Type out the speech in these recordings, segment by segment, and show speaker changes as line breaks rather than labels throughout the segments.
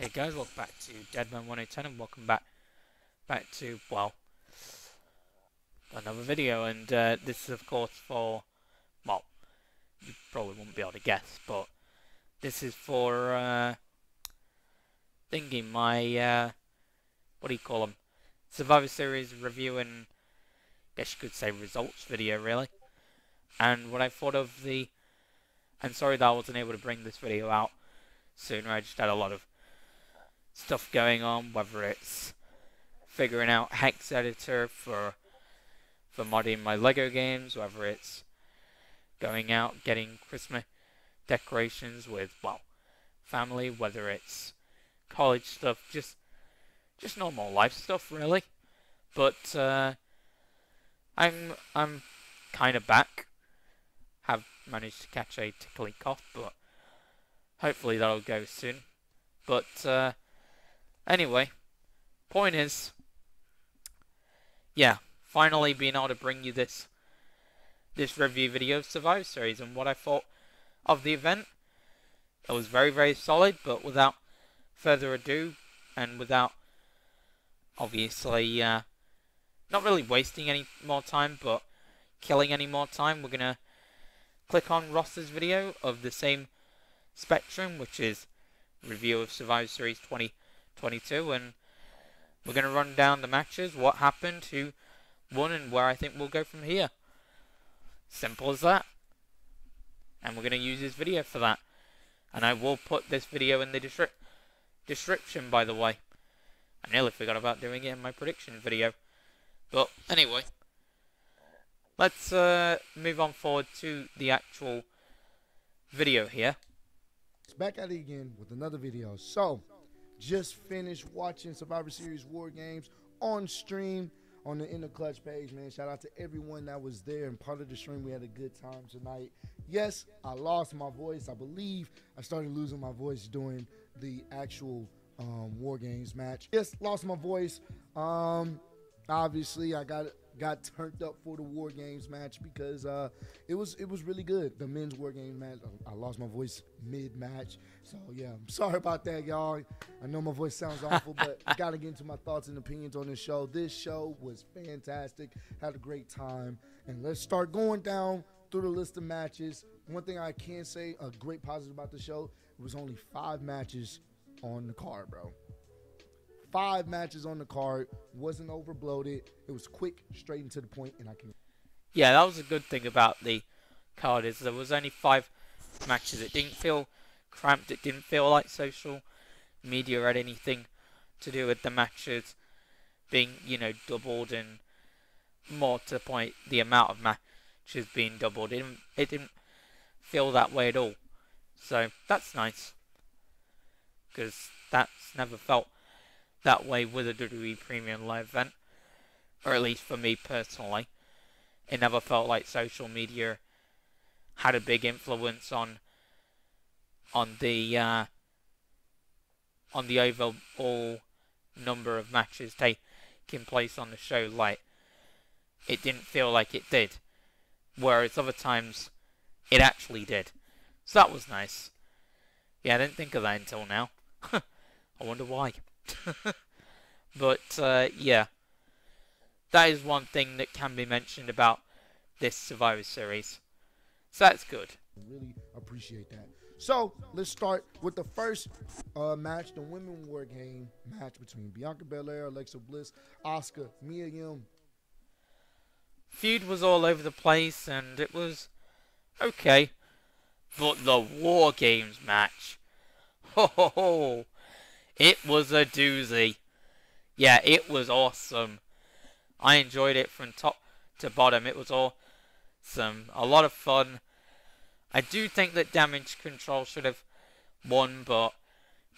Hey guys, welcome back to Deadman1010 and welcome back to, well, another video. And this is of course for, well, you probably won't be able to guess, but this is for thinking my, what do you call them, Survivor Series review and, I guess you could say, results video really. And what I thought of and sorry that I wasn't able to bring this video out sooner, I just had a lot of stuff going on, whether it's figuring out hex editor for modding my Lego games, whether it's going out getting Christmas decorations with, well, family, whether it's college stuff, just normal life stuff really. But I'm kind of back. Have managed to catch a tickly cough, but hopefully that'll go soon. But anyway, point is, yeah, finally being able to bring you this review video of Survivor Series and what I thought of the event. It was very, very solid, but without further ado, and without obviously not really wasting any more time, but killing any more time, we're gonna click on Ross's video of the same spectrum, which is review of Survivor Series 2022, and we're going to run down the matches, what happened, who won, and where I think we'll go from here. Simple as that. And we're going to use this video for that. And I will put this video in the description, by the way. I nearly forgot about doing it in my prediction video. But anyway, let's move on forward to the actual video here.
Back at it again with another video. So, just finished watching Survivor Series WarGames on stream on the In the Clutch page, man. Shout out to everyone that was there and part of the stream. We had a good time tonight. Yes, I lost my voice. I believe I started losing my voice during the actual WarGames match. Yes, lost my voice. Obviously, I got turned up for the WarGames match because it was really good. The men's WarGames match, I lost my voice mid-match. So, yeah, I'm sorry about that, y'all. I know my voice sounds awful, but I got to get into my thoughts and opinions on this show. This show was fantastic. Had a great time. And let's start going down through the list of matches. One thing I can say, a great positive about the show, it was only 5 matches on the card, bro. 5 matches on the card, wasn't overbloated. It was quick, straight and to the point, and I can.
Yeah, that was a good thing about the card, is there was only 5 matches. It didn't feel cramped. It didn't feel like social media had anything to do with the matches being, you know, doubled, and more to the point, the amount of matches being doubled. It didn't feel that way at all. So that's nice, because that's never felt that way with a WWE Premium Live event, or at least for me personally. It never felt like social media had a big influence on the overall number of matches taking place on the show. Like, it didn't feel like it did, whereas other times it actually did. So that was nice. Yeah, I didn't think of that until now. I wonder why. But yeah, that is one thing that can be mentioned about this Survivor Series. So that's good.
Really appreciate that. So let's start with the first match, the Women War Game match between Bianca Belair, Alexa Bliss, Asuka, Mia Yim.
Feud was all over the place, and it was okay. But the War Games match, ho ho ho! It was a doozy. Yeah, it was awesome. I enjoyed it from top to bottom. It was awesome. A lot of fun. I do think that Damage Control should have won, but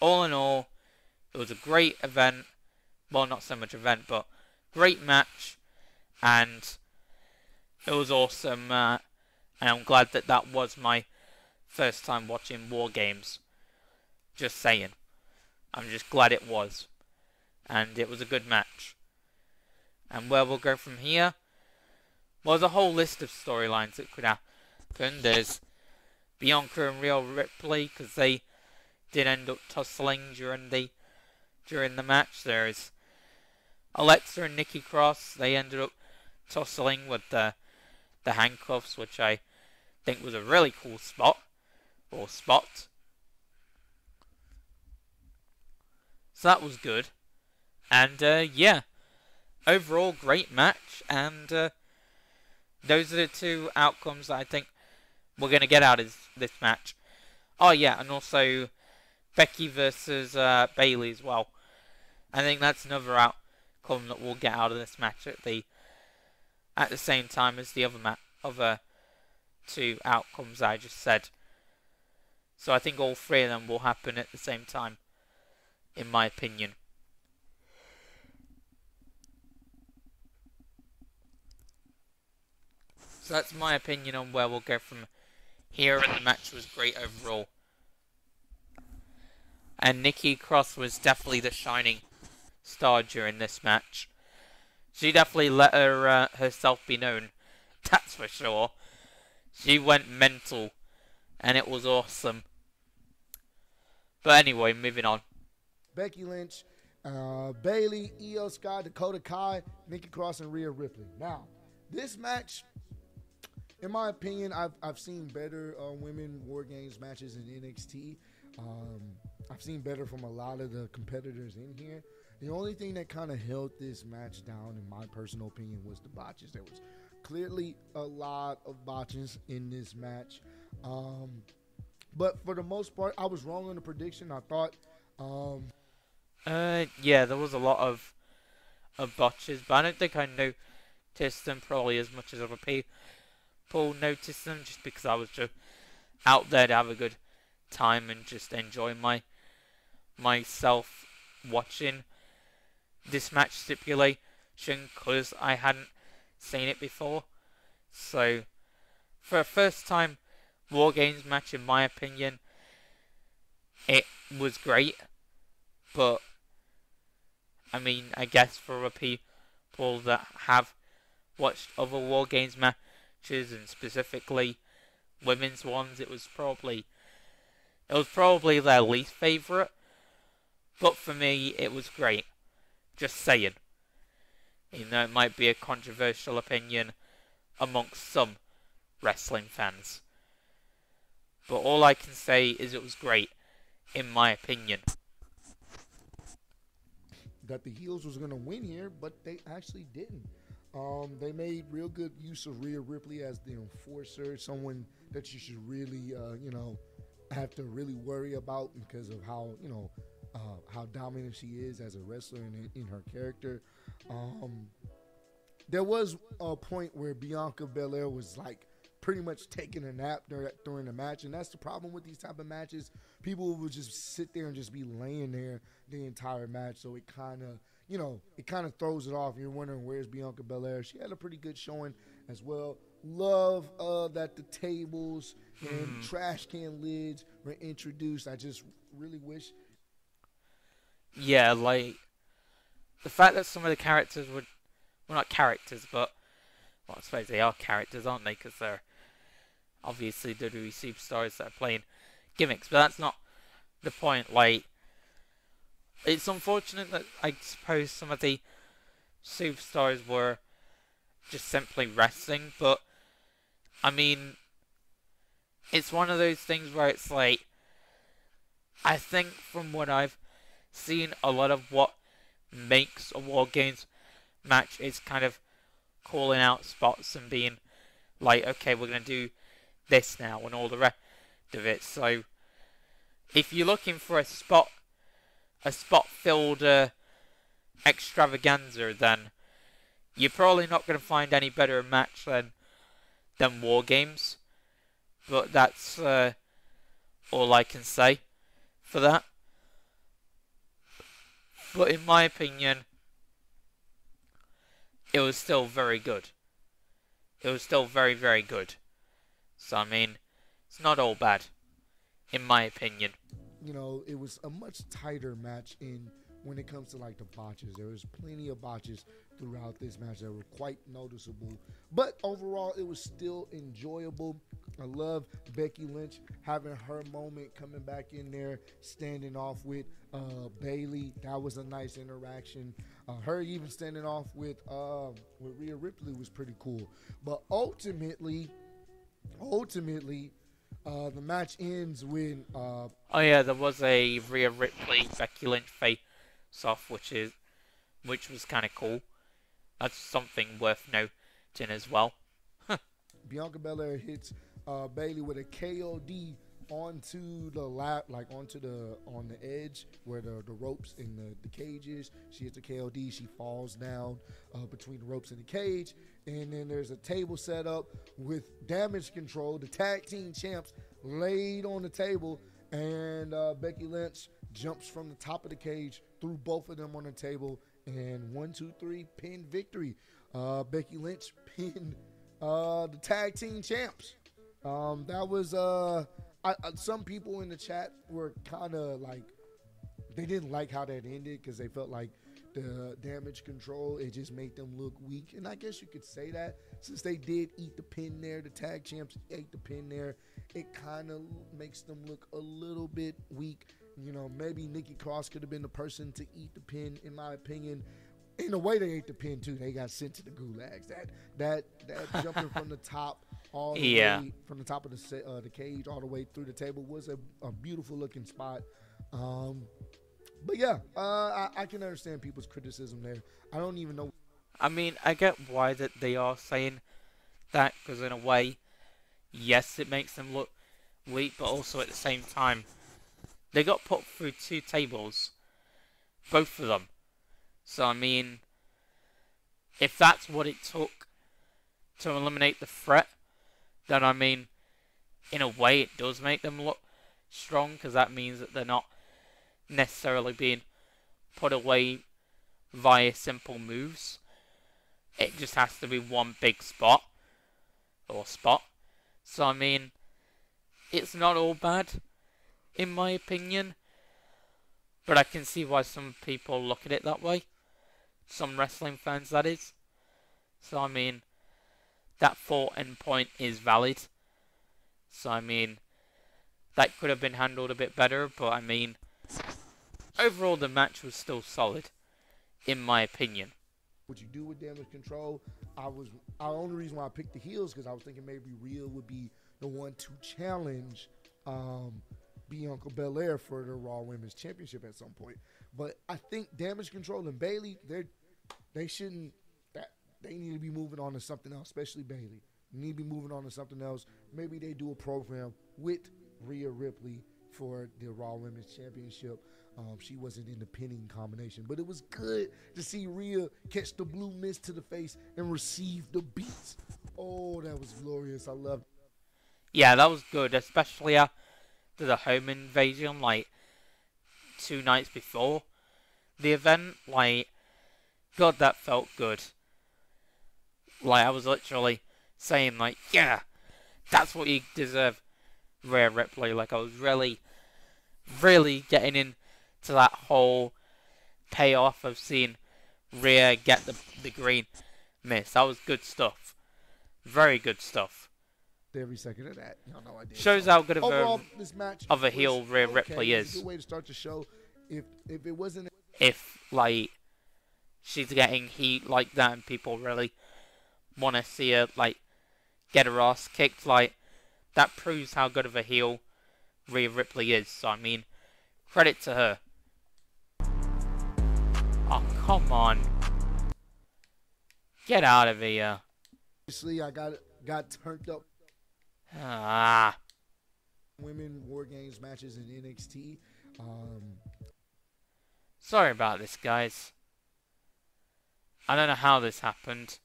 all in all, it was a great event. Well, not so much event, but great match. And it was awesome. And I'm glad that that was my first time watching War Games. Just saying. I'm just glad it was. And it was a good match. And where we'll go from here? Well, there's a whole list of storylines that could happen. There's Bianca and Rhea Ripley, because they did end up tussling during the match. There's Alexa and Nikki Cross. They ended up tussling with the handcuffs, which I think was a really cool spot. So that was good. And yeah, overall great match. And those are the two outcomes that I think we're going to get out of this match. Oh yeah, and also Becky versus Bayley as well. I think that's another outcome that we'll get out of this match at the same time as the other two outcomes I just said. So I think all three of them will happen at the same time, in my opinion. So that's my opinion on where we'll go from here, and the match was great overall. And Nikki Cross was definitely the shining star during this match. She definitely let herself be known, that's for sure. She went mental, and it was awesome. But anyway, moving on.
Becky Lynch, Bayley, Io Sky, Dakota Kai, Nikki Cross, and Rhea Ripley. Now, this match, in my opinion, I've seen better women War Games matches in NXT. I've seen better from a lot of the competitors in here. The only thing that kind of held this match down, in my personal opinion, was the botches. There was clearly a lot of botches in this match. But for the most part, I was wrong on the prediction. I thought...
Yeah, there was a lot of botches, but I don't think I noticed them probably as much as other people noticed them, just because I was just out there to have a good time and just enjoy myself watching this match stipulation, because I hadn't seen it before. So, for a first time War Games match, in my opinion, it was great. But, I mean, I guess for other people that have watched other War Games matches, and specifically women's ones, it was probably their least favourite. But for me, it was great. Just saying. Even though it might be a controversial opinion amongst some wrestling fans. But all I can say is it was great, in my opinion.
That the heels was going to win here, but they actually didn't. They made real good use of Rhea Ripley as the enforcer, someone that you should really, have to really worry about because of how dominant she is as a wrestler in her character. There was a point where Bianca Belair was like pretty much taking a nap during the match, and that's the problem with these type of matches. People will just sit there and just be laying there the entire match, so it kind of throws it off. You're wondering, where's Bianca Belair? She had a pretty good showing as well. Love that the tables and trash can lids were introduced. I just really wish.
Yeah, like the fact that some of the characters were, well, not characters, but well, I suppose they are characters, aren't they? Because they're obviously WWE superstars that are playing gimmicks. But that's not the point. Like, it's unfortunate that I suppose some of the superstars were just simply wrestling, but I mean, it's one of those things where it's like, I think from what I've seen, a lot of what makes a War Games match is kind of calling out spots and being like, okay, we're going to do this now and all the rest of it. So, if you're looking for a spot-filled extravaganza, then you're probably not going to find any better match than War Games. But that's all I can say for that. But in my opinion, it was still very good. It was still very, very good. So, I mean, it's not all bad, in my opinion.
It was a much tighter match when it comes to like the botches. There was plenty of botches throughout this match that were quite noticeable. But overall, it was still enjoyable. I love Becky Lynch having her moment, coming back in there, standing off with Bailey. That was a nice interaction. Her even standing off with Rhea Ripley was pretty cool. But ultimately, the match ends when
Oh yeah, there was a Rhea Ripley Becky Lynch face-off, which was kind of cool. That's something worth noting as well.
Bianca Belair hits Bailey with a KOD onto the lap, like on the edge where the ropes in the cage is. She hits a KOD. She falls down between the ropes and the cage, and then there's a table set up with Damage Control, the tag team champs, laid on the table, and Becky Lynch jumps from the top of the cage, threw both of them on the table, and 1, 2, 3 pin victory. Becky Lynch pinned the tag team champs. That was some people in the chat were kind of like, they didn't like how that ended because they felt like the Damage Control, it just made them look weak. And I guess you could say that since they did eat the pin there, the tag champs ate the pin there, it kind of makes them look a little bit weak. You know, maybe Nikki Cross could have been the person to eat the pin, in my opinion. In a way, they ate the pin too. They got sent to the gulags. That jumping from the top all the way from the top of the cage all the way through the table was a beautiful looking spot. But yeah, I can understand people's criticism there. I don't even know.
I mean, I get why that they are saying that, because in a way, yes, it makes them look weak, but also at the same time, they got put through 2 tables, both of them. So I mean, if that's what it took to eliminate the threat, then I mean, in a way it does make them look strong, because that means that they're not necessarily being put away via simple moves. It just has to be one big spot. So I mean, it's not all bad, in my opinion. But I can see why some people look at it that way. Some wrestling fans, that is. So I mean, that thought end point is valid. So I mean, that could have been handled a bit better, but I mean, overall the match was still solid, in my opinion.
What you do with Damage Control, the only reason why I picked the heels because I was thinking maybe Rhea would be the one to challenge Bianca Belair for the Raw Women's Championship at some point. But I think Damage Control and Bailey, they need to be moving on to something else, especially Bailey. Need to be moving on to something else. Maybe they do a program with Rhea Ripley for the Raw Women's Championship. She wasn't in the pinning combination, but it was good to see Rhea catch the blue mist to the face and receive the beats. Oh, that was glorious. I loved it.
Yeah, that was good, especially after the home invasion, like 2 nights before the event. Like, God, that felt good. Like, I was literally saying, like, yeah, that's what you deserve, Rhea Ripley. Like, I was really getting into that whole payoff of seeing Rhea get the green mist. That was good stuff. Very good stuff.
Every second of that. Y'all know I did.
Shows how good of
overall, this match
a heel Rhea Ripley is.
It's a good way to start the show. If it wasn't...
If, like, she's getting heat like that and people really want to see her, like, get her ass kicked, like, that proves how good of a heel Rhea Ripley is. So, I mean, credit to her. Oh, come on. Get out of here.
Obviously, I got turned up.
Ah.
Women WarGames matches in NXT.
Sorry about this, guys. I don't know how this happened,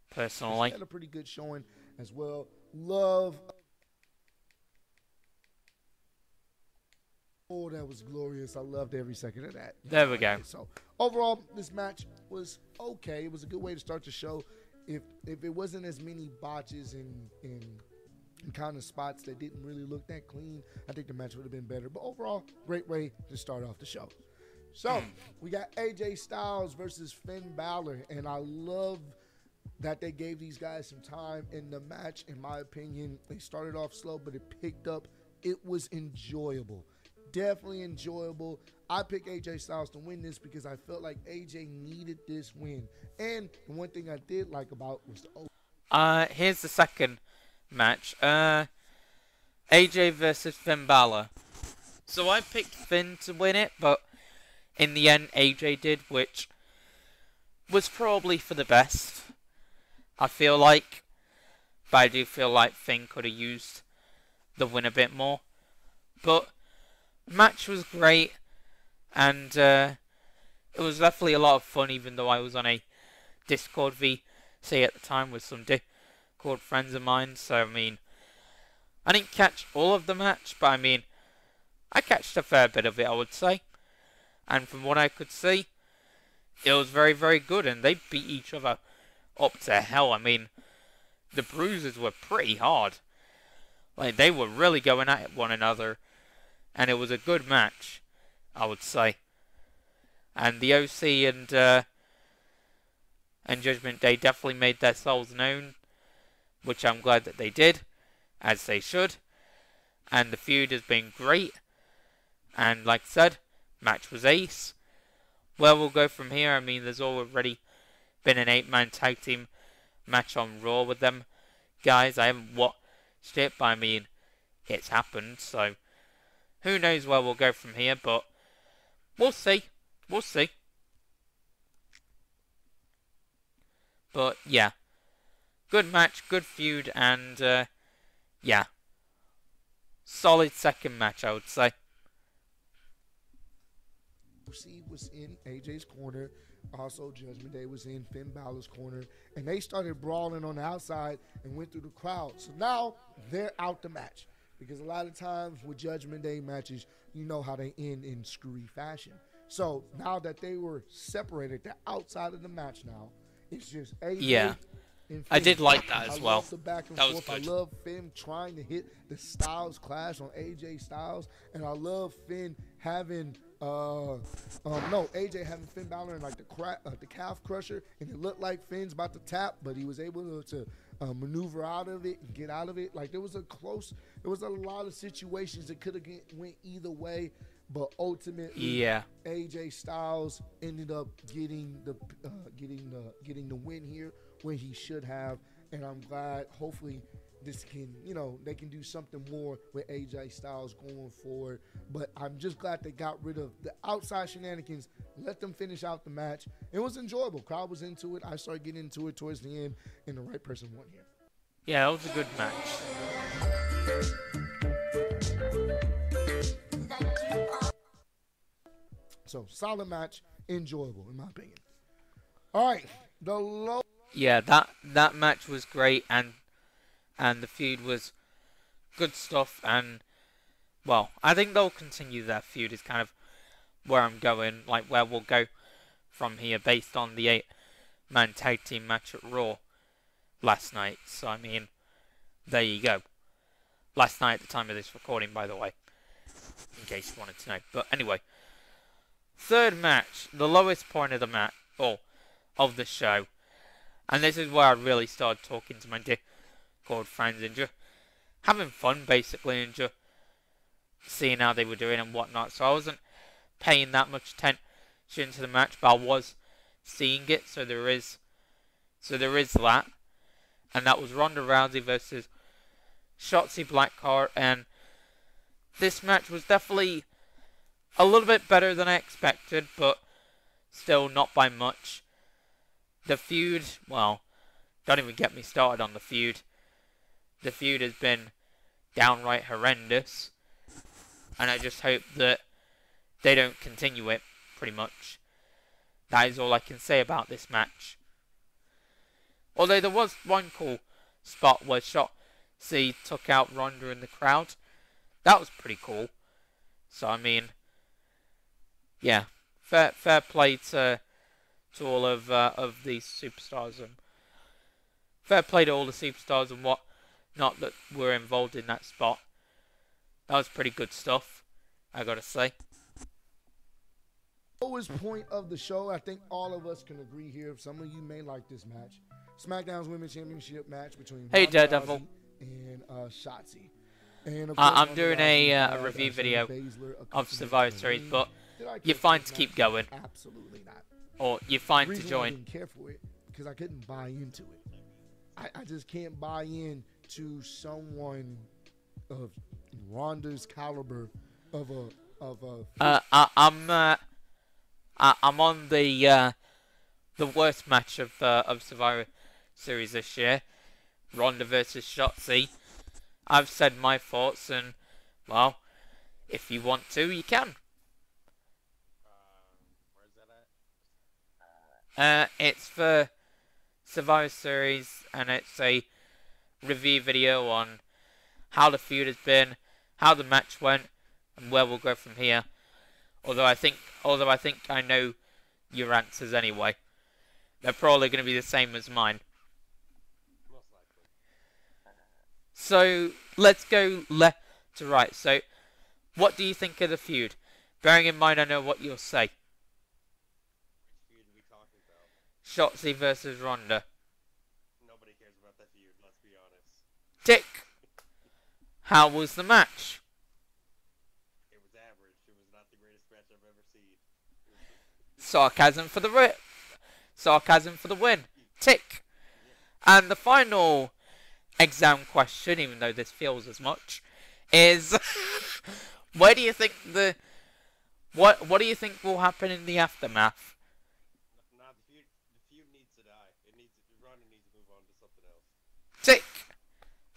personally.
Had a pretty good showing as well. Love. Oh, that was glorious. I loved every second of that.
There we go.
So, overall, this match was okay. It was a good way to start the show. If it wasn't as many botches and kind of spots that didn't really look that clean, I think the match would have been better. But overall, great way to start off the show. So, we got AJ Styles versus Finn Balor, and I love that they gave these guys some time in the match. In my opinion, they started off slow, but it picked up. It was enjoyable. Definitely enjoyable. I picked AJ Styles to win this because I felt like AJ needed this win. And the one thing I did like about was the
Here's the second match. AJ versus Finn Balor. So I picked Finn to win it, but in the end AJ did, which was probably for the best. I feel like, but I do feel like Finn could have used the win a bit more. But match was great, and it was definitely a lot of fun, even though I was on a Discord VC at the time with some Discord friends of mine. So I mean, I didn't catch all of the match, but I mean, I catched a fair bit of it, I would say. And from what I could see, it was very, very good, and they beat each other up to hell. I mean, the bruises were pretty hard. Like, they were really going at one another, and it was a good match, I would say. And the OC and Judgment Day definitely made their souls known, which I'm glad that they did, as they should. And the feud has been great, and like I said, match was ace. Where we'll go from here, I mean, there's already been an 8-man tag team match on Raw with them guys. I haven't watched it, but I mean, it's happened, so who knows where we'll go from here, but we'll see. We'll see. But yeah, good match, good feud, and yeah, solid second match, I would say.
OC was in AJ's corner. Also, Judgment Day was in Finn Balor's corner. And they started brawling on the outside and went through the crowd. So now they're out the match. Because a lot of times with Judgment Day matches, you know how they end in screwy fashion. So now that they were separated, they're outside of the match now. It's just AJ.
Yeah,
and Finn.
I did like that as
I
well.
love the back and
That was
forth.
good.
I love Finn trying to hit the Styles clash on AJ Styles. And I love Finn having AJ having Finn Balor in like the calf crusher, and it looked like Finn's about to tap, but he was able to maneuver out of it and get out of it. Like there was a lot of situations that could have went either way, but ultimately,
Yeah,
AJ Styles ended up getting the win here when he should have, and I'm glad. Hopefully, this can, they can do something more with AJ Styles going forward. But I'm just glad they got rid of the outside shenanigans, let them finish out the match. It was enjoyable. Crowd was into it. I started getting into it towards the end, and the right person won here.
yeah, that was a good match.
So, solid match, enjoyable, in my opinion. All right,
Yeah, that match was great, and the feud was good stuff, and well, I think they'll continue their feud is kind of where I'm going, like where we'll go from here based on the 8-man tag team match at Raw last night. So I mean, there you go. Last night at the time of this recording, by the way, in case you wanted to know. But anyway, third match, the lowest point of the match, or of the show, and this is where I really started talking to my Discord friends and just having fun basically, and just seeing how they were doing and whatnot. So I wasn't paying that much attention to the match, but I was seeing it. So there is that, and that was Ronda Rousey versus Shotzi Blackheart, and this match was definitely a little bit better than I expected, but still not by much. The feud, well, don't even get me started on the feud. The feud has been downright horrendous, and I just hope that they don't continue it, pretty much. That is all I can say about this match. Although there was one cool spot where Shotzi took out Ronda in the crowd. That was pretty cool. So, I mean, yeah, fair play to all of these superstars, and fair play to all the superstars and what not that were involved in that spot. That was pretty good stuff, I gotta say.
Lowest point of the show, I think all of us can agree here. Some of you may like this match. SmackDown's Women's Championship match between
Hey,
Ronda
Daredevil.
Rousey and Shotzi. And of course,
I'm
Ronda
doing
Rousey
a
had
review
Shayna
video
Baszler
of
accompany her
Survivor
to the
Series,
ring.
but
Did I care
you're
for
fine
this
to keep
match?
going.
Absolutely not.
Or you're fine
The
to
reason why I
join.
didn't care for it because I couldn't buy into it. I just can't buy in to someone of Ronda's caliber of a.
I'm on the worst match of Survivor Series this year, Ronda versus Shotzi. I've said my thoughts, and well, if you want to, you can.
Where's that at?
It's for Survivor Series, and it's a review video on how the feud has been, how the match went, and where we'll go from here. Although I think I know your answers anyway. They're probably going to be the same as mine.
Most likely.
So let's go left to right. So, what do you think of the feud? Bearing in mind, I know what you'll say.
Which feud are we talking about?
Shotzi versus Ronda.
Nobody cares about that feud, let's be honest.
Tick. How was the match?
It was average. It was not the greatest match I've ever seen.
Sarcasm for the Sarcasm for the win. Tick. And the final exam question, even though this feels as much, is where do you think what do you think will happen in the aftermath?
Nah, the feud needs to die. Ronda needs to move on to something else.
Tick.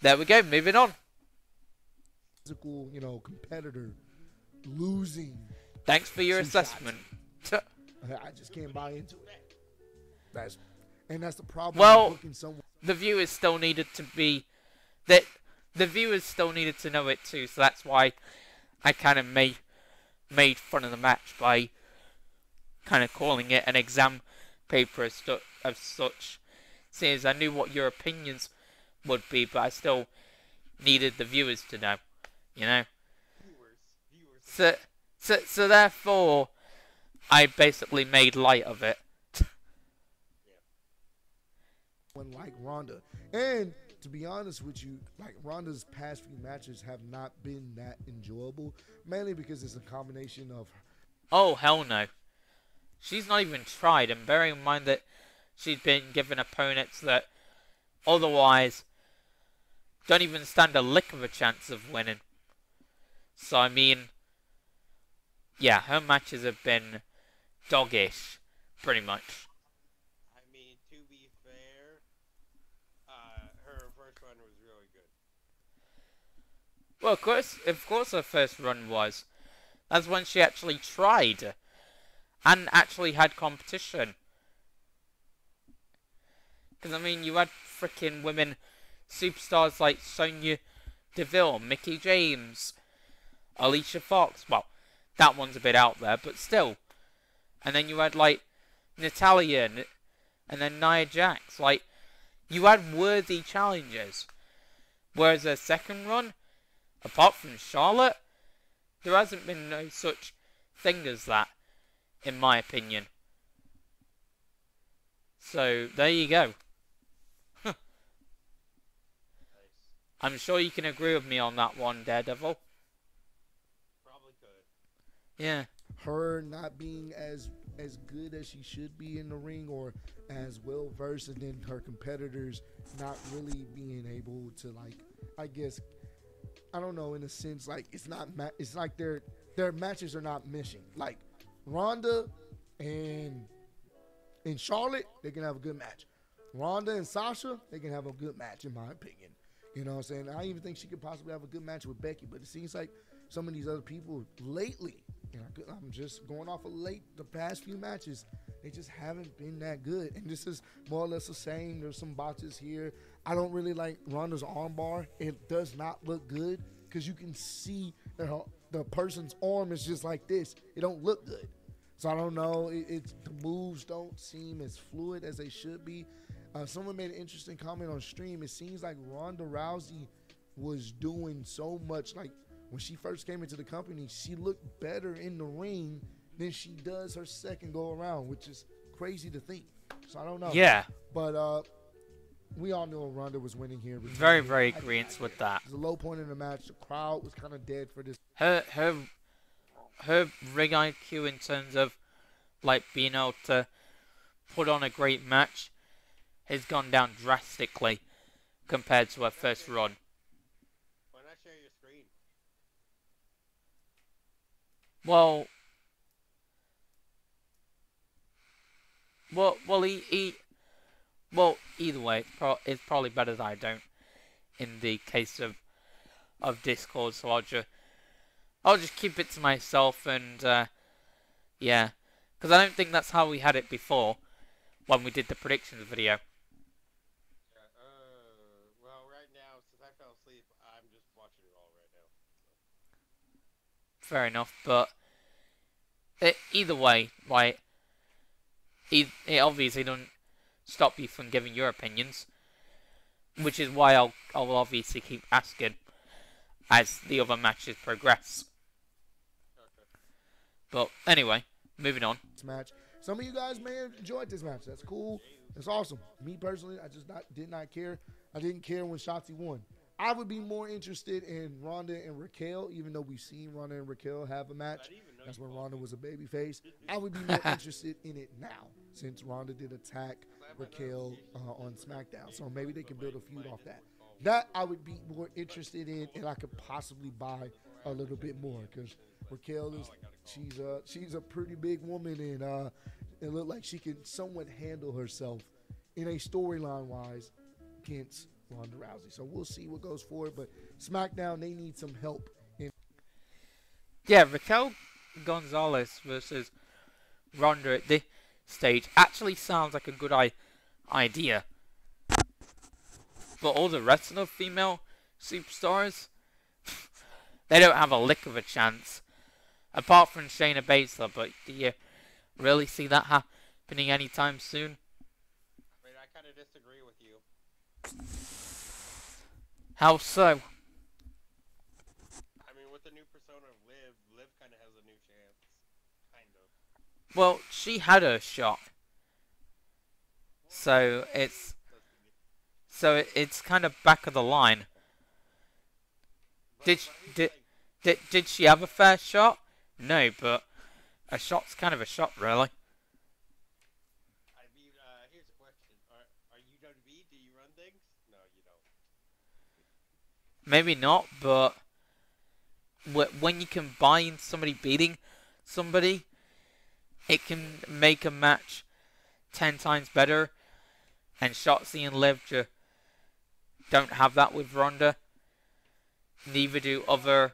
There we go. Moving on.
Physical, competitor losing.
Thanks for your
Two
assessment.
I just can't buy into it. That's the problem.
Well,
with booking someone.
the viewers still needed to be that the viewers still needed to know it too, so that's why I kind of made fun of the match by kind of calling it an exam paper of such, since I knew what your opinions would be, but I still needed the viewers to know,
Viewers.
So therefore, I basically made light of it.
One like Ronda, and to be honest with you, like Ronda's past few matches have not been that enjoyable, mainly because it's a combination of.
Oh, hell no. She's not even tried, and bearing in mind that she's been given opponents that otherwise don't even stand a lick of a chance of winning. So, I mean, yeah, her matches have been doggish, pretty much.
I mean, to be fair, her first run was really good.
Well, of course her first run was. That's when she actually tried. And actually had competition. Because, I mean, you had freaking women superstars like Sonya Deville, Mickie James, Alicia Fox. Well, that one's a bit out there, but still. And then you had, like, Natalya, and then Nia Jax. Like, you had worthy challenges. Whereas her second run, apart from Charlotte, there hasn't been no such thing as that, in my opinion. So, there you go.
Nice.
I'm sure you can agree with me on that one, Daredevil.
Probably could.
Yeah.
Her not being as good as she should be in the ring, or as well versed, and then her competitors not really being able to, like, I guess, I don't know, in a sense, like it's like their matches are not meshing. Like Ronda and Charlotte, they can have a good match. Ronda and Sasha, they can have a good match, in my opinion. You know what I'm saying? I even think she could possibly have a good match with Becky, but it seems like some of these other people lately, I'm just going off of the past few matches, they just haven't been that good. And this is more or less the same. There's some botches here. I don't really like Ronda's armbar. It does not look good because you can see the person's arm is just like this. It don't look good. So I don't know. The moves don't seem as fluid as they should be. Someone made an interesting comment on stream. It seems like Ronda Rousey was doing so much, like when she first came into the company, she looked better in the ring than she does her second go around, which is crazy to think. So I don't know.
Yeah.
But we all know Ronda was winning here.
Very, very agreeant with that.
It was a low point in the match. The crowd was kind of dead for this.
Her ring IQ in terms of like being able to put on a great match has gone down drastically compared to her first run.
Why not share your screen?
Well, either way, it's probably better that I don't. In the case of Discord, so I'll just keep it to myself, and yeah, because I don't think that's how we had it before when we did the predictions video.
Well, right now, since I fell asleep, I'm just watching it all right now.
Fair enough, but either way, right? It obviously doesn't stop you from giving your opinions, which is why I'll obviously keep asking as the other matches progress.
Okay.
But anyway, moving on.
Match. Some of you guys may have enjoyed this match. That's cool. It's awesome. Me personally, I just did not care. I didn't care when Shotzi won. I would be more interested in Ronda and Raquel, even though we've seen Ronda and Raquel have a match. That's when Ronda was a babyface. I would be more interested in it now, since Ronda did attack Raquel on SmackDown. So maybe they can build a feud off that. That I would be more interested in, and I could possibly buy a little bit more, because Raquel she's a pretty big woman, and it looked like she can somewhat handle herself in a storyline wise against Ronda Rousey. So we'll see what goes forward. But SmackDown, they need some help.
Yeah, Raquel Gonzalez versus Ronda at this stage actually sounds like a good idea. But all the rest of the female superstars, they don't have a lick of a chance. Apart from Shayna Baszler, but do you really see that happening anytime soon?
I mean, I kind of disagree with you.
How so?
I mean, with the new persona of Liv kind of has a new chance. Kind of.
Well, she had her shot. So it's kind of back of the line. Did she have a fair shot? No, but a shot's kind of a shot, really.
I mean, here's a question: Are you WWE? Do you run things? No, you don't.
Maybe not, but when you combine somebody beating somebody, it can make a match 10 times better. And Shotzi and Liv don't have that with Ronda. Neither do other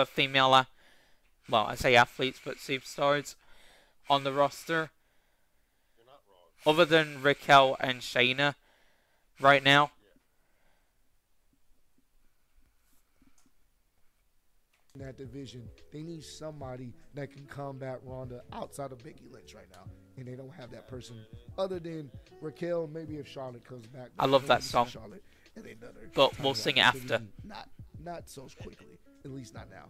female, well, I say athletes, but superstars on the roster.
You're not wrong.
Other than Raquel and Shayna right now.
In that division, they need somebody that can combat Ronda outside of Becky Lynch right now, and they don't have that person other than Raquel. Maybe if Charlotte comes back.
I love that song.
Charlotte, and
but we'll sing it after.
Not so quickly, at least not now.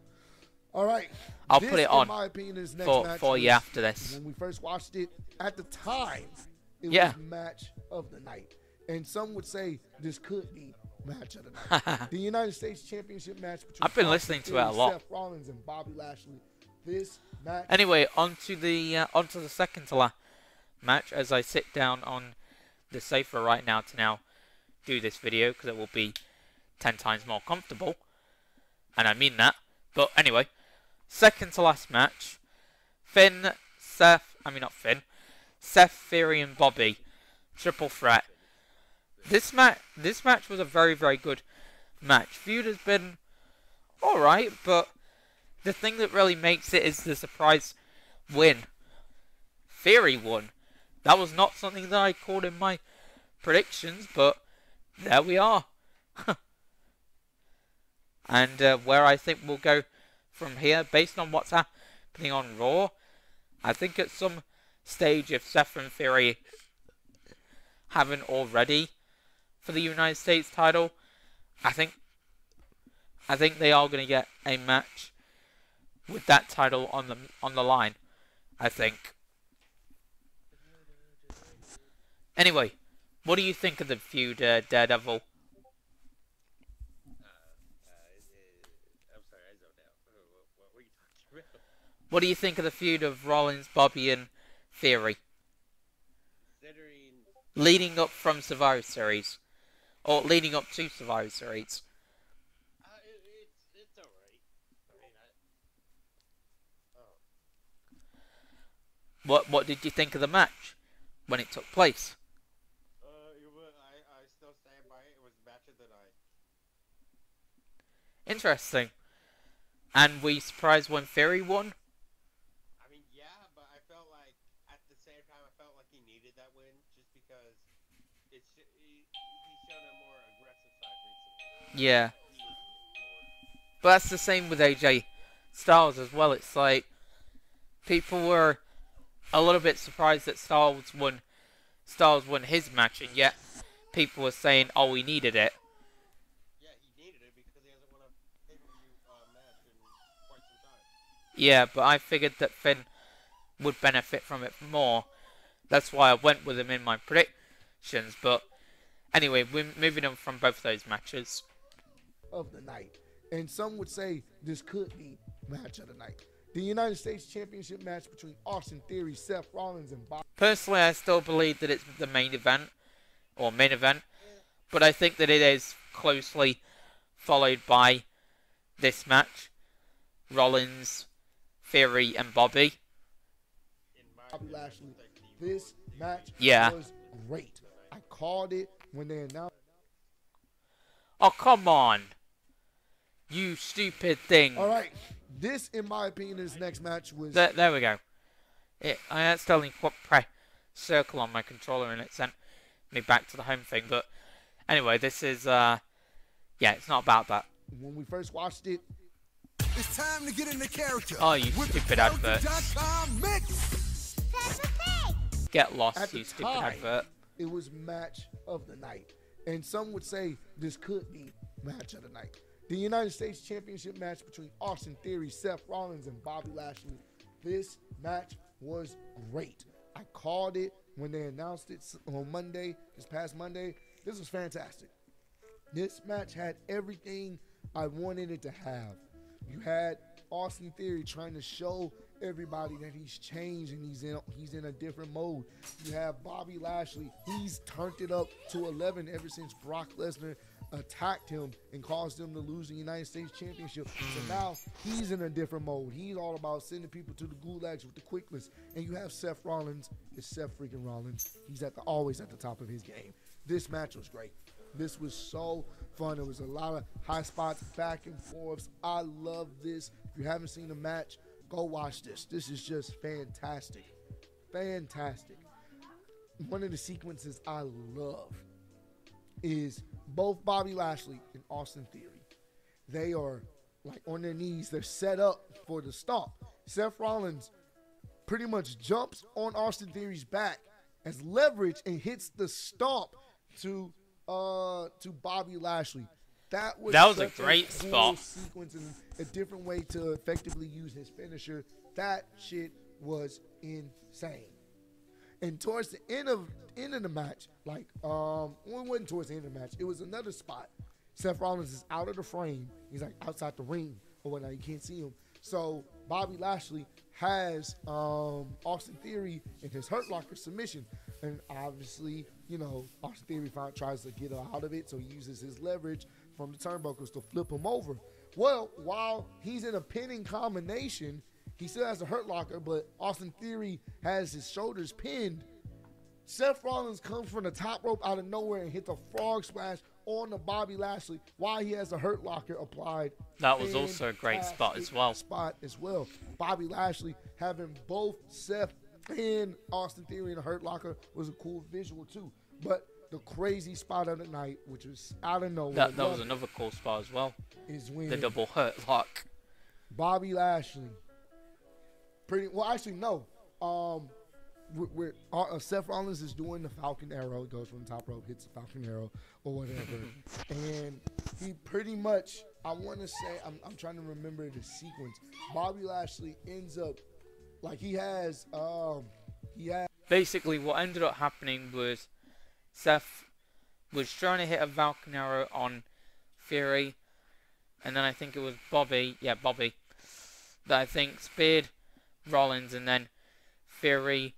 All right,
I'll put it on
in my opinion, is next match
for you after this.
When we first watched it, at the time, it
was
match of the night, and some would say this could be match of the night. The United States Championship match between
I've been listening to it a lot.
Seth Rollins and Bobby Lashley. This match.
Anyway, onto the second to last match as I sit down on the sofa right now to do this video because it will be 10 times more comfortable, and I mean that. But anyway, second to last match, Seth Theory and Bobby, triple threat. This match was a very, very good match. Feud has been alright, but the thing that really makes it is the surprise win. Theory won. That was not something that I called in my predictions, but there we are. And where I think we'll go from here, based on what's happening on Raw, I think at some stage, if Seth and Theory haven't already for the United States title, I think they are going to get a match with that title on the line. I think. Anyway, What do you think of the feud, Daredevil?
I'm sorry, I zoned out. What were you talking about?
What do you think of the feud of Rollins, Bobby, and Theory?
Considering,
Leading up from Survivor Series. Or leading up to Survivor Series.
it's alright. I mean, oh,
What did you think of the match when it took place?
I still stand by it. It was the match of the night.
Interesting. And were you surprised when Theory won?
I mean, yeah, but I felt like at the same time I felt like he needed that win just because he's shown a more aggressive side recently.
Yeah.
He needed it more.
But that's the same with AJ Styles as well. It's like people were a little bit surprised that Styles won his match, and yet people were saying, "Oh, he needed it."
Yeah, he needed it because he hasn't won a pay-per-view match in quite some time.
Yeah, but I figured that Finn would benefit from it more. That's why I went with him in my predictions. But anyway, we're moving on from both of those matches.
Of the night. And some would say this could be match of the night. The United States Championship match between Austin Theory, Seth Rollins, and Bob.
Personally, I still believe that it's the main event, but I think that it is closely followed by this match. Rollins, Theory, and Bobby.
In my
Bobby
opinion,
Lashley.
I think the
This match
Yeah.
was great. I called it when they announced.
Oh, come on. You stupid thing.
All right, this, in my opinion, this next match was.
There we go. I accidentally put circle on my controller and it sent me back to the home thing. But anyway, this is, yeah, it's not about that.
When we first watched it,
It's time to get into character.
Oh, you
with
stupid
the
adverts.
character.com mix.
Get lost,
at
you
the
stupid
time,
advert.
it was match of the night. And some would say this could be match of the night. The United States Championship match between Austin Theory, Seth Rollins, and Bobby Lashley. This match was great. I called it when they announced it on Monday, this past Monday. This was fantastic. This match had everything I wanted it to have. You had Austin Theory trying to show everybody that he's changed and he's in a different mode. You have Bobby Lashley. He's turned it up to 11 ever since Brock Lesnar attacked him and caused him to lose the United States Championship. So now he's in a different mode. He's all about sending people to the gulags with the quickness. And you have Seth Rollins. It's Seth freaking Rollins. He's always at the top of his game. This match was great. This was so fun. It was a lot of high spots, back and forths. I love this. If you haven't seen the match, go watch this. This is just fantastic. Fantastic. One of the sequences I love is both Bobby Lashley and Austin Theory. They are like on their knees. They're set up for the stomp. Seth Rollins pretty much jumps on Austin Theory's back as leverage and hits the stomp to Bobby Lashley. That was
a great
cool
spot.
sequence and a different way to effectively use his finisher. That shit was insane. And towards the end of the match, like well, it wasn't towards the end of the match. It was another spot. Seth Rollins is out of the frame. He's like outside the ring or whatnot. You can't see him. So Bobby Lashley has Austin Theory in his Hurt Locker submission. And obviously, you know, Austin Theory tries to get out of it. So he uses his leverage from the turnbuckles to flip him over. Well, while he's in a pinning combination, he still has a Hurt Locker, but Austin Theory has his shoulders pinned. Seth Rollins comes from the top rope out of nowhere and hits a frog splash on the Bobby Lashley while he has a Hurt Locker applied.
That was also a great spot as well. Bobby Lashley having both Seth and Austin Theory in a Hurt Locker was a cool visual too. But the crazy spot of the night, which was out of nowhere. That was another cool spot as well.
Is when
The double Hurt Lock.
Bobby Lashley. Seth Rollins is doing the Falcon Arrow. It goes from the top rope, hits the Falcon Arrow or whatever. And he pretty much, I want to say, I'm trying to remember the sequence. Bobby Lashley ends up, like he has.
Basically, what ended up happening was Seth was trying to hit a Falcon Arrow on Fury, and then I think it was Bobby, that I think speared Rollins, and then Fury,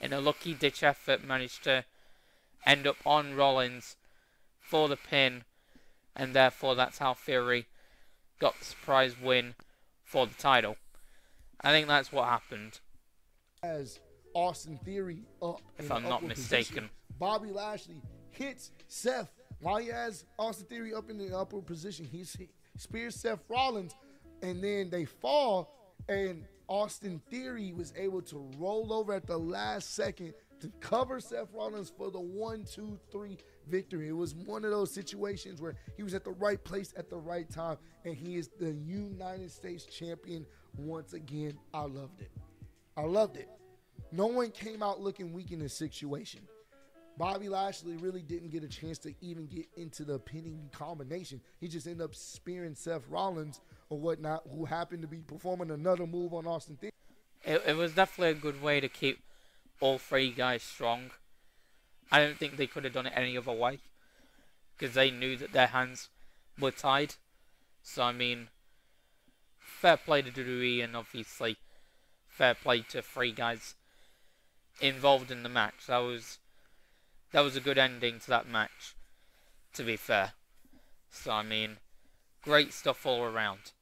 in a lucky ditch effort, managed to end up on Rollins for the pin, and therefore that's how Fury got the surprise win for the title. I think that's what happened,
As Austin Theory up
if
in the
I'm not
upper
mistaken.
position, Bobby Lashley hits Seth while he has Austin Theory up in the upper position. He spears Seth Rollins, and then they fall, and Austin Theory was able to roll over at the last second to cover Seth Rollins for the 1-2-3 victory. It was one of those situations where he was at the right place at the right time, and he is the United States champion once again. I loved it. I loved it. No one came out looking weak in this situation. Bobby Lashley really didn't get a chance to even get into the pinning combination. He just ended up spearing Seth Rollins or whatnot, who happened to be performing another move on Austin Theory.
It was definitely a good way to keep all three guys strong. I don't think they could have done it any other way, because they knew that their hands were tied. So, I mean, fair play to WWE, and obviously fair play to three guys involved in the match. That was a good ending to that match, to be fair. So, I mean, great stuff all around.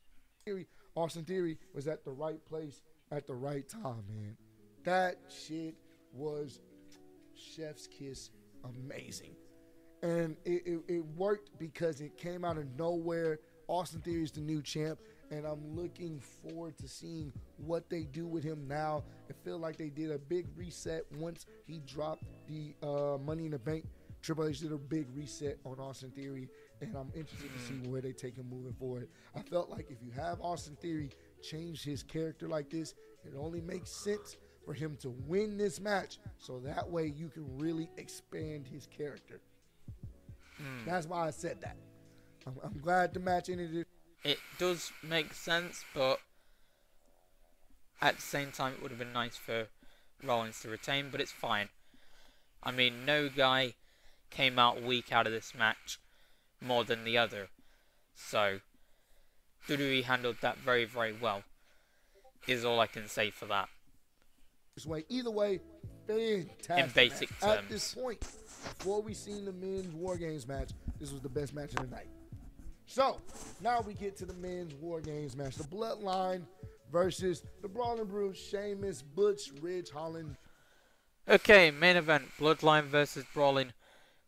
Austin Theory was at the right place at the right time, man. That shit was chef's kiss amazing. And it worked because it came out of nowhere. Austin Theory is the new champ, and I'm looking forward to seeing what they do with him now. I feel like they did a big reset once he dropped the Money in the Bank. Triple H did a big reset on Austin Theory, and I'm interested to see where they take him moving forward. I felt like if you have Austin Theory change his character like this, it only makes sense for him to win this match, so that way you can really expand his character. That's why I said that. I'm glad the match ended.
It does make sense, but at the same time it would have been nice for Rollins to retain, but it's fine. I mean, no guy came out weak out of this match more than the other, so WWE handled that very, very well, is all I can say for that.
This way, either way, fantastic.
In basic
match.
terms.
At this point, before we seen the men's WarGames match, this was the best match of the night. So, now we get to the men's WarGames match. The Bloodline versus the Brawling Brutes, Sheamus, Butch, Ridge, Holland.
Okay, main event, Bloodline versus Brawling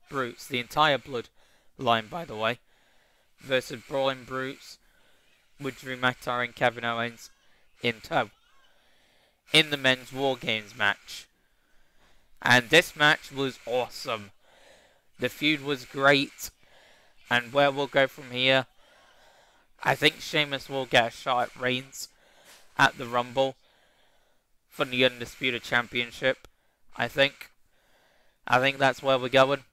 Brutes. The entire Bloodline, by the way, versus Brawling Brutes with Drew McIntyre and Kevin Owens in tow, in the men's WarGames match. And this match was awesome. The feud was great. And where we'll go from here, I think Sheamus will get a shot at Reigns at the Rumble for the Undisputed Championship. I think that's where we're going.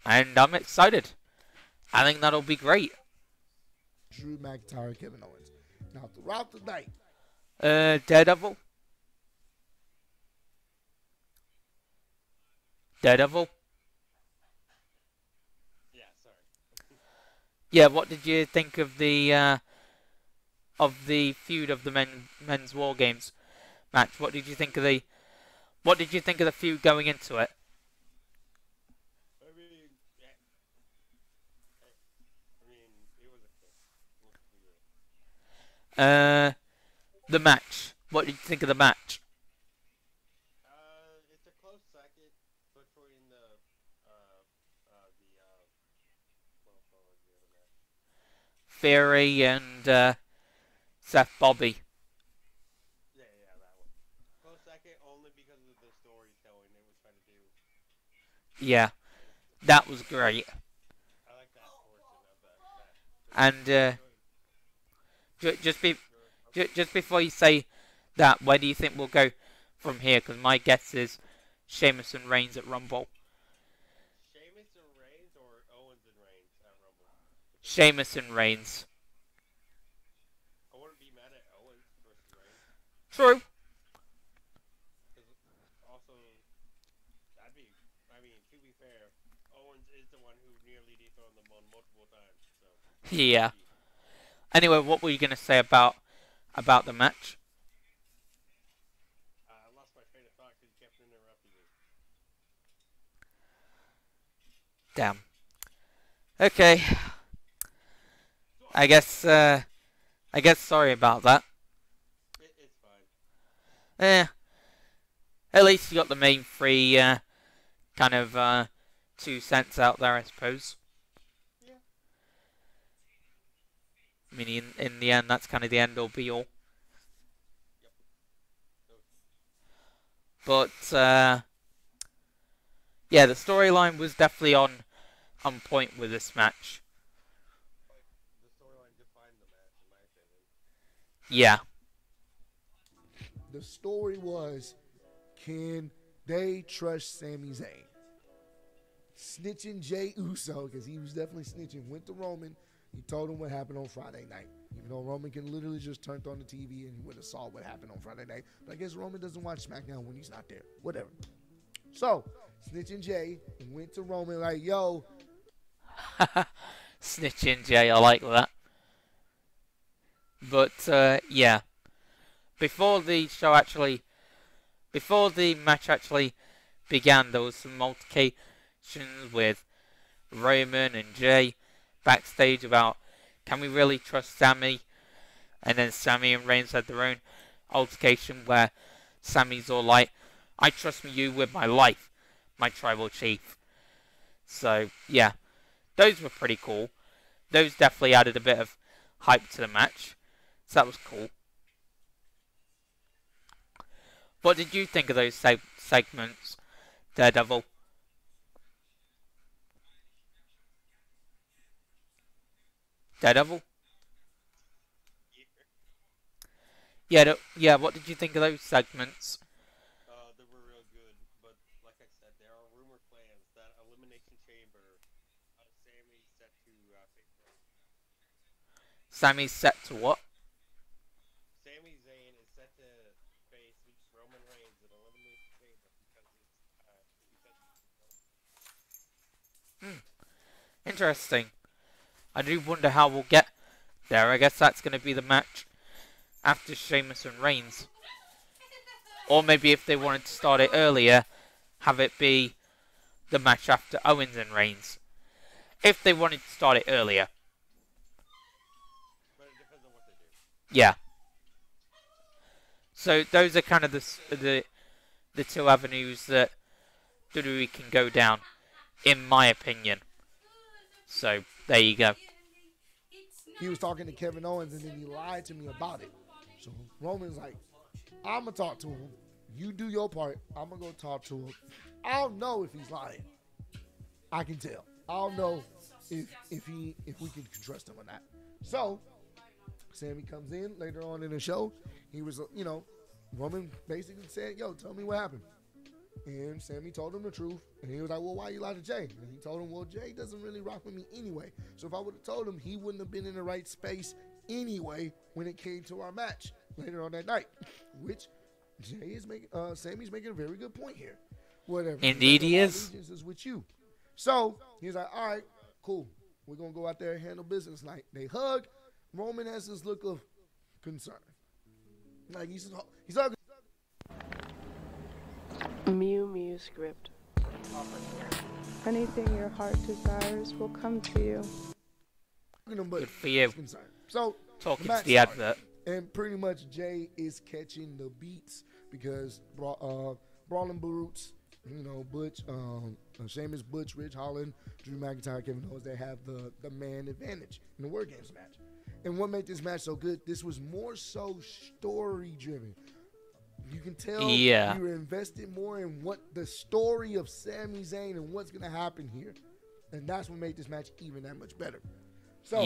And I'm excited. I think that'll be great.
Drew McIntyre, Kevin Owens. Now, throughout the night,
Daredevil.
Yeah, sorry.
Yeah, what did you think of the feud of the men's WarGames match? What did you think of the feud going into it?
I mean, yeah. I mean, it was okay. Let's be real.
The match. What did you think of the match?
It's a close second between the what was the other match?
Theory and Seth Bobby.
Yeah, that one. Close second only because of the storytelling they was trying to do.
Yeah, that was great.
I like that portion of that match.
And just before you say that, where do you think we'll go from here? Because my guess is Sheamus and Reigns at Rumble.
Sheamus and Reigns or Owens and Reigns at Rumble?
Sheamus and Reigns.
I wouldn't be mad at Owens versus Reigns.
True.
Also, that'd be, I mean, to be fair, Owens is the one who nearly dethroned them on multiple times. So
Yeah. Anyway, what were you gonna say about the match?
I lost my train of thought because you kept interrupting me.
Damn. Okay. I guess. Sorry about that.
It's fine.
Eh. At least you got the main three kind of 2 cents out there, I suppose.
Yeah.
I mean, in the end, that's kind of the end all be all.
Yep.
But yeah, the storyline was definitely on point with this match.
The storyline defined the match, in my opinion.
Yeah.
The story was, can they trust Sami Zayn? Snitching Jey Uso, because he was definitely snitching, went to Roman. He told him what happened on Friday night. Even though Roman can literally just turn on the TV and he would have saw what happened on Friday night. But I guess Roman doesn't watch SmackDown when he's not there. Whatever. So, snitching Jey went to Roman like, yo.
Snitching Jay, I like that. But yeah. Before the match actually began, there was some altercations with Roman and Jay backstage about, can we really trust Sami? And then Sami and Reigns had their own altercation where Sami's all like, I trust you with my life, my tribal chief. So yeah, those were pretty cool. Those definitely added a bit of hype to the match. So that was cool. What did you think of those segments, Daredevil? Daredevil? Yeah, what did you think of those segments?
They were real good, but like I said, there are rumor plans that Elimination Chamber, Sami set to face Roman.
Sami's set to what?
Sami Zayn is set to face Roman Reigns at Elimination Chamber because
Interesting. I do wonder how we'll get there. I guess that's going to be the match after Sheamus and Reigns. Or maybe if they wanted to start it earlier, have it be the match after Owens and Reigns. If they wanted to start it earlier.
but it depends on what they do.
Yeah. So those are kind of the two avenues that WWE can go down, in my opinion. So there you go.
He was talking to Kevin Owens and then he lied to me about it. So Roman's like, I'm going to talk to him. You do your part. I'm going to go talk to him. I'll know if he's lying. I can tell. I'll know if we can trust him or not. So Sami comes in later on in the show. He was, Roman basically said, yo, tell me what happened. And Sami told him the truth. And he was like, well, why you lie to Jay? And he told him, well, Jay doesn't really rock with me anyway. So if I would have told him, he wouldn't have been in the right space anyway when it came to our match later on that night. Which Sami's making a very good point here. Whatever.
Indeed he is.
Allegiance is with you. So he's like, all right, cool. We're going to go out there and handle business. Like, they hug. Roman has this look of concern. Like, he's hugging.
Mew Mew script. Anything your heart desires will come to you.
Good for you.
Concern. So
Talking
the
to the
match
advert.
and pretty much Jay is catching the beats because Brawling Brutes, Butch, Sheamus, Butch, Ridge Holland, Drew McIntyre, Kevin Owens, they have the man advantage in the WarGames match. And what made this match so good, this was more so story driven. You can tell we were invested more in what the story of Sami Zayn and what's going to happen here. And that's what made this match even that much better. So,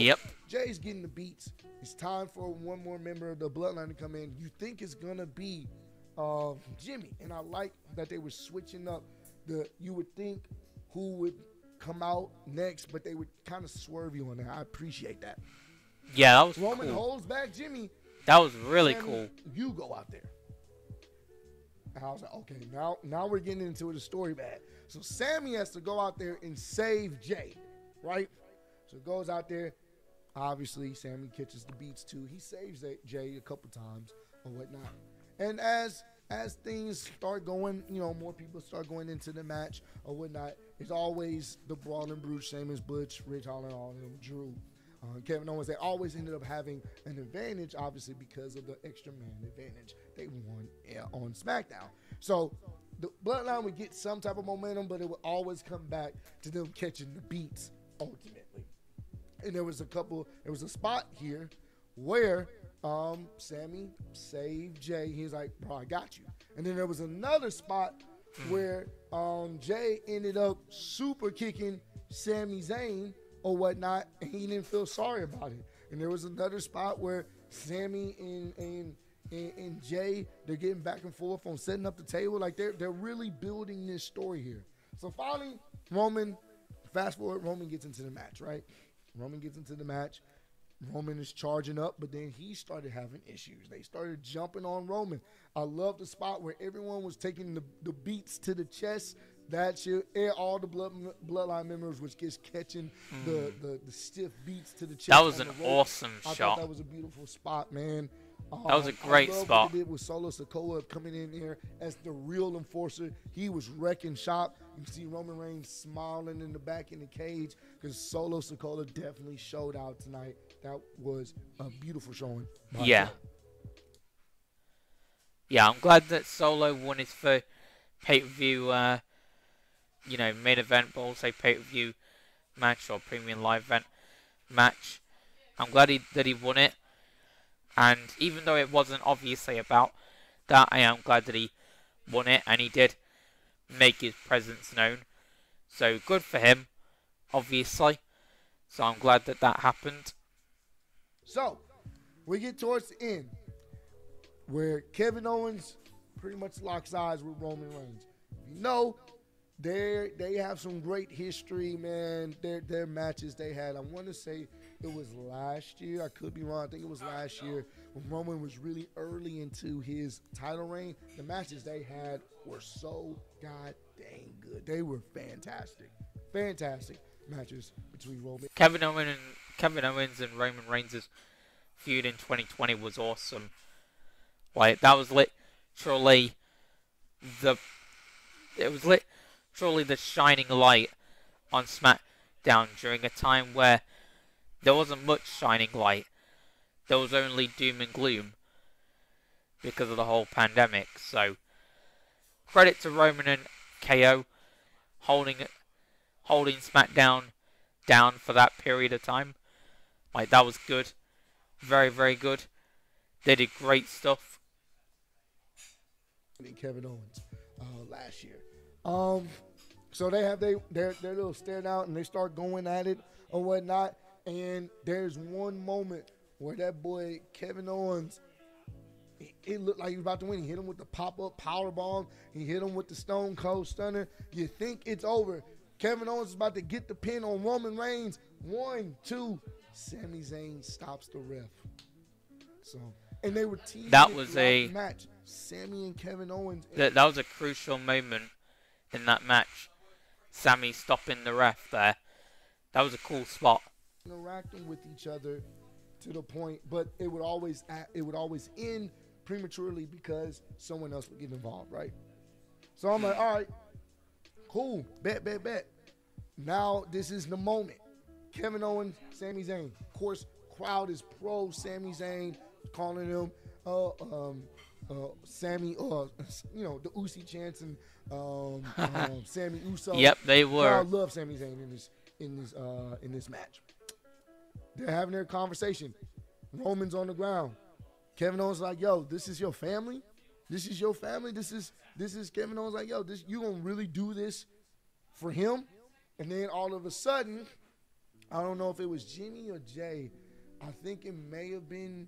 Jay's getting the beats. It's time for one more member of the Bloodline to come in. You think it's going to be Jimmy. And I like that they were switching up. You would think who would come out next, but they would kind of swerve you on that. I appreciate that.
Yeah, that was
Roman
cool.
holds back Jimmy.
That was really
Sammy,
cool.
You go out there. And I was like, okay, now we're getting into the story bad. So Sammy has to go out there and save Jay, right? So goes out there. Obviously, Sammy catches the beats too. He saves Jay a couple times or whatnot. And as things start going, more people start going into the match or whatnot. It's always the Brawling Brute, Sheamus, Butch, Rich Holland, all of them, Drew, Kevin Owens. They always ended up having an advantage, obviously, because of the extra man advantage they won on SmackDown. So the Bloodline would get some type of momentum, but it would always come back to them catching the beats ultimately. And there was a spot here where Sammy saved Jay. He was like, bro, I got you. And then there was another spot where Jay ended up super kicking Sami Zayn or whatnot, and he didn't feel sorry about it. And there was another spot where Sammy and Jay, they're getting back and forth on setting up the table. Like they're really building this story here. So finally, fast forward, Roman gets into the match, right? Roman gets into the match. Roman is charging up, but then he started having issues. They started jumping on Roman. I love the spot where everyone was taking the beats to the chest. That shit, all the Bloodline members was just catching the stiff beats to the chest.
That was an awesome
I
shot.
thought that was a beautiful spot, man.
That was a great spot.
What they did with Solo Sikoa coming in here as the real enforcer. He was wrecking shop. You see Roman Reigns smiling in the back in the cage because Solo Sikoa definitely showed out tonight. That was a beautiful showing.
Yeah. Yeah, I'm glad that Solo won his first pay-per-view, main event, but also pay-per-view match or premium live event match. I'm glad that he won it. And even though it wasn't obviously about that, I am glad that he won it and he did make his presence known. So good for him, obviously. So I'm glad that happened.
So, we get towards the end where Kevin Owens pretty much locks eyes with Roman Reigns. You know, they have some great history, man. Their matches they had, I want to say it was last year. I could be wrong. I think it was last year when Roman was really early into his title reign. The matches they had were so god dang good. They were fantastic. Fantastic matches between Roman.
Kevin Owens and Roman Reigns' feud in 2020 was awesome. Like, that was literally the shining light on SmackDown during a time where there wasn't much shining light. There was only doom and gloom because of the whole pandemic. So, credit to Roman and KO holding SmackDown down for that period of time. Like, that was good. Very, very good. They did great stuff.
Kevin Owens last year. So they have their little stare down and they start going at it or whatnot. And there's one moment where that boy Kevin Owens, it looked like he was about to win. He hit him with the pop-up power bomb. He hit him with the Stone Cold Stunner. You think it's over. Kevin Owens is about to get the pin on Roman Reigns. 1, 2. Sami Zayn stops the ref. So, and they were teasing
that was a
match. Sami and Kevin Owens.
That was a crucial moment in that match. Sami stopping the ref there. That was a cool spot.
Interacting with each other to the point, but it would always end prematurely because someone else would get involved, right? So I'm like, all right, cool, bet. Now this is the moment. Kevin Owens, Sami Zayn. Of course, crowd is pro Sami Zayn, calling him Sammy, the Usi chants and Sammy Uso.
Yep, they were.
I love Sami Zayn in this match. They're having their conversation. Roman's on the ground. Kevin Owens like, yo, this is your family? This is your family? This is Kevin Owens like, yo, you gonna really do this for him? And then all of a sudden, I don't know if it was Jimmy or Jay. I think it may have been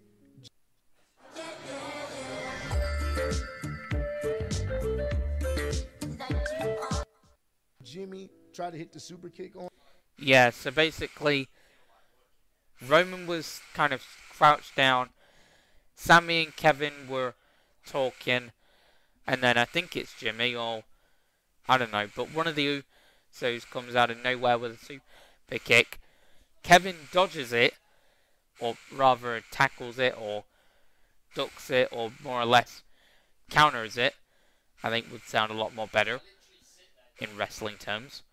Jimmy tried to hit the super kick on.
Yeah, so basically, Roman was kind of crouched down. Sami and Kevin were talking. and then I think it's Jimmy, or I don't know, but one of the Usos comes out of nowhere with a super kick. Kevin dodges it, or rather tackles it, or ducks it, or more or less counters it. I think would sound a lot more better in wrestling terms.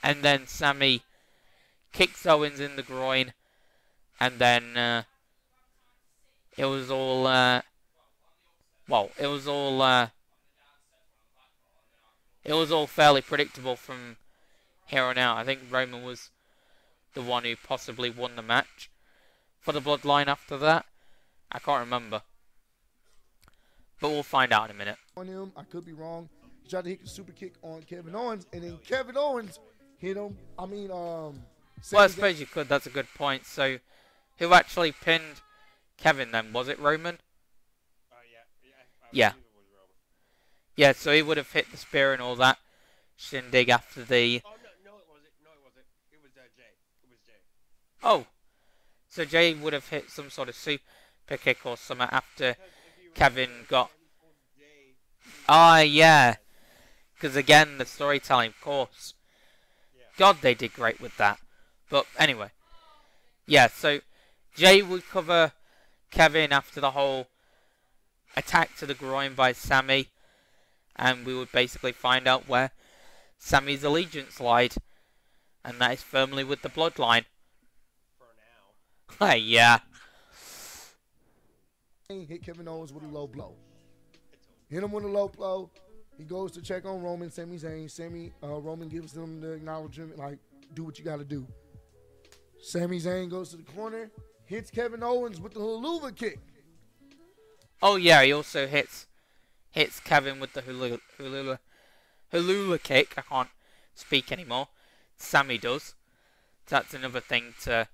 And then Sammy kicks Owens in the groin, and then it was all it was all fairly predictable from here on out. I think Roman was the one who possibly won the match for the Bloodline after that. I can't remember, but we'll find out in a minute.
On him, I could be wrong. He tried to hit the super kick on Kevin Owens, and then Kevin Owens hit him.
Well, I suppose you could. That's a good point. So, who actually pinned Kevin then? Was it Roman? Yeah. Yeah, so he would have hit the spear and all that shindig after the...
Oh, no, it wasn't. No, it wasn't. It was Jay. It was Jay.
Oh. So Jay would have hit some sort of super kick or something after Kevin got... Ah, yeah. Because again, the storytelling, of course. God, they did great with that. But anyway. Yeah, so Jay would cover Kevin after the whole attack to the groin by Sammy. And we would basically find out where Sammy's allegiance lied. And that is firmly with the Bloodline.
For now.
Yeah.
Hit Kevin Owens with a low blow. Hit him with a low blow. He goes to check on Roman, Sami Zayn. Roman gives them the acknowledgement, like, do what you got to do. Sami Zayn goes to the corner, hits Kevin Owens with the hula kick.
Oh yeah, he also hits Kevin with the hula kick. I can't speak anymore. Sammy does. That's another thing to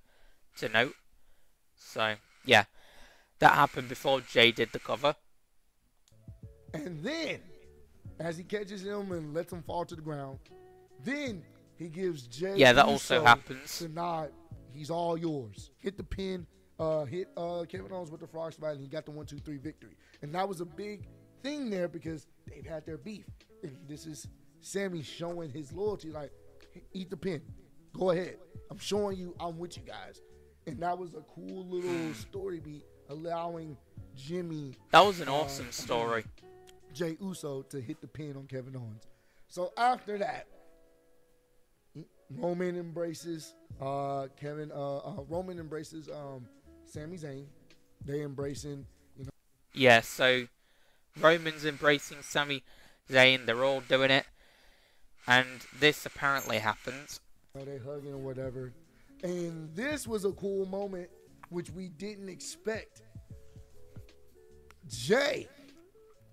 note. So yeah, that happened before Jay did the cover.
And then, as he catches him and lets him fall to the ground, then he gives Jay.
Yeah, that also happens.
The nod. He's all yours. Hit the pin. Hit Kevin Owens with the frog splash, and he got the 1-2-3 victory. And that was a big thing there because they've had their beef. And this is Sammy showing his loyalty, like, eat the pin. Go ahead. I'm showing you I'm with you guys. And that was a cool little story beat, allowing Jimmy.
That was an awesome story.
Jey Uso to hit the pin on Kevin Owens. So after that, Roman embraces Roman embraces Sami Zayn. They embracing,
Yeah, so Roman's embracing Sami Zayn. They're all doing it, and this apparently happens.
They hugging or whatever. And this was a cool moment, which we didn't expect. Jay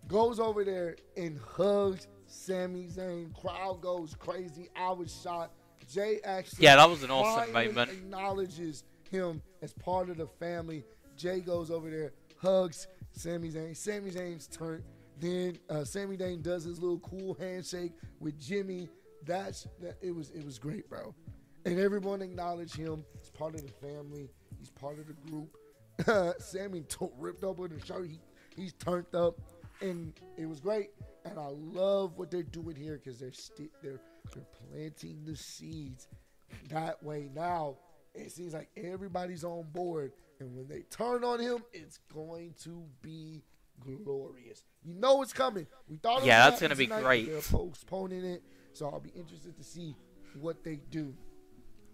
goes over there and hugs Sami Zayn. Crowd goes crazy. I was shocked. Jay actually,
yeah, that was an awesome moment.
Acknowledges him as part of the family. Jay goes over there, hugs Sami Zayn. Sami Zayn's turn. Then Sami Zayn does his little cool handshake with Jimmy. It was great, bro. And everyone acknowledged him as part of the family. He's part of the group. Sammy ripped up with the shirt. He's turned up, and it was great. And I love what they're doing here because they're planting the seeds. That way now it seems like everybody's on board, and when they turn on him, it's going to be glorious. You know it's coming. We thought,
yeah, that's going to be
tonight,
great.
they're postponing it, so I'll be interested to see what they do.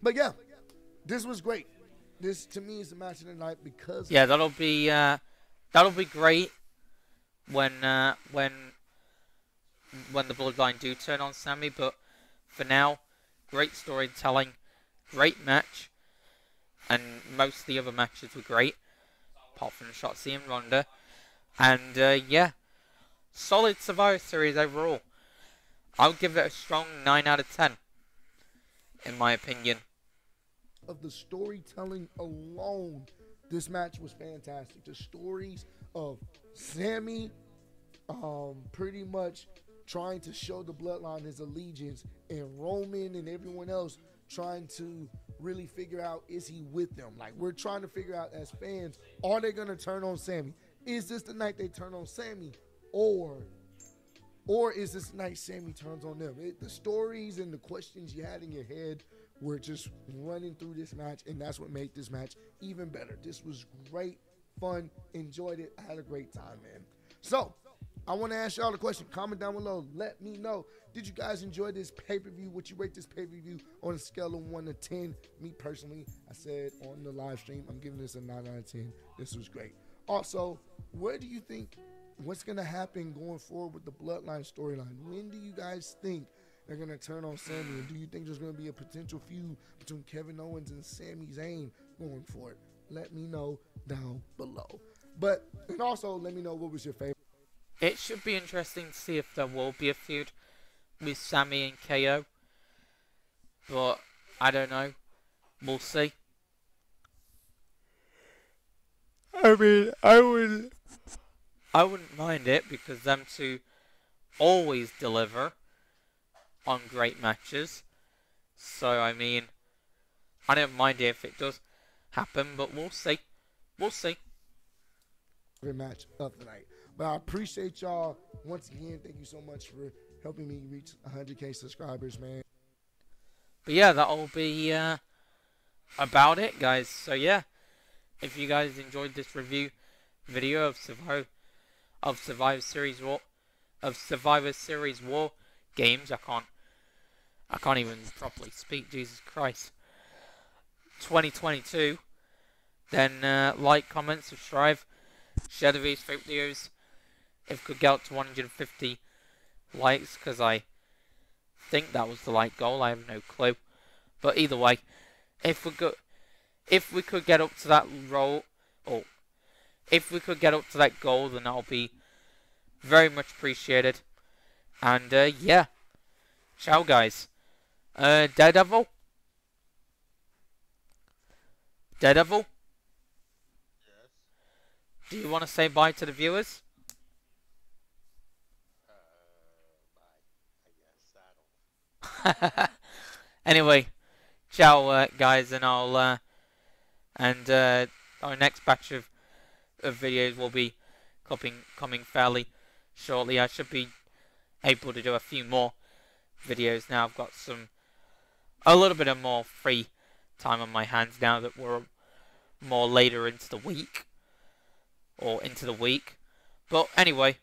But yeah, this was great. This to me is the match of the night because
that'll be great when the Bloodline do turn on Sammy. But for now, great storytelling, great match, and most of the other matches were great, apart from Shotzi and Ronda. And yeah, solid Survivor Series overall. I would give it a strong 9 out of 10, in my opinion.
Of the storytelling alone, this match was fantastic. The stories of Sammy pretty much trying to show the Bloodline his allegiance, and Roman and everyone else trying to really figure out, is he with them? Like, we're trying to figure out as fans, are they going to turn on Sammy? Is this the night they turn on Sammy? Or Or is this night Sammy turns on them? The stories and the questions you had in your head were just running through this match, and that's what made this match even better. This was great, fun, enjoyed it. I had a great time, man. So, I want to ask y'all a question. Comment down below. Let me know. Did you guys enjoy this pay-per-view? Would you rate this pay-per-view on a scale of 1 to 10? Me personally, I said on the live stream, I'm giving this a 9 out of 10. This was great. Also, where do you think what's going to happen going forward with the Bloodline storyline? When do you guys think they're going to turn on Sami? And do you think there's going to be a potential feud between Kevin Owens and Sami Zayn going forward? Let me know down below. And also, let me know what was your favorite.
It should be interesting to see if there will be a feud with Sami and KO. But, I don't know. We'll see. I mean, I wouldn't mind it because them two always deliver on great matches. So, I mean, I don't mind it if it does happen, but we'll see. We'll see.
Match of the night. But I appreciate y'all once again. Thank you so much for helping me reach 100K subscribers, man.
But yeah, that'll be about it, guys. So yeah, if you guys enjoyed this review video of Survivor Series War games, I can't even properly speak. Jesus Christ. 2022. Then like, comment, subscribe, share the videos, favorite videos. If we could get up to 150 likes, because I think that was the like goal. I have no clue. But either way, if we could get up to that if we could get up to that goal, then that'll be very much appreciated. And yeah, ciao guys. Daredevil.
Yes.
Do you want to say bye to the viewers?
Bye. I guess. I don't.
Anyway, ciao guys, and I'll our next batch of videos will be coming fairly shortly. I should be able to do a few more videos now. I've got a little bit of more free time on my hands now that we're more later into the week. But anyway,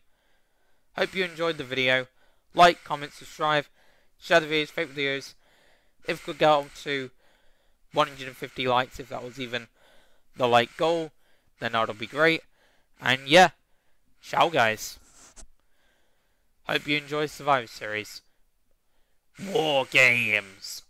hope you enjoyed the video. Like, comment, subscribe, share the videos, favorite videos. If we could get up to 150 likes, if that was even the like goal, then that'll be great. And yeah, ciao guys. Hope you enjoy Survivor Series WarGames.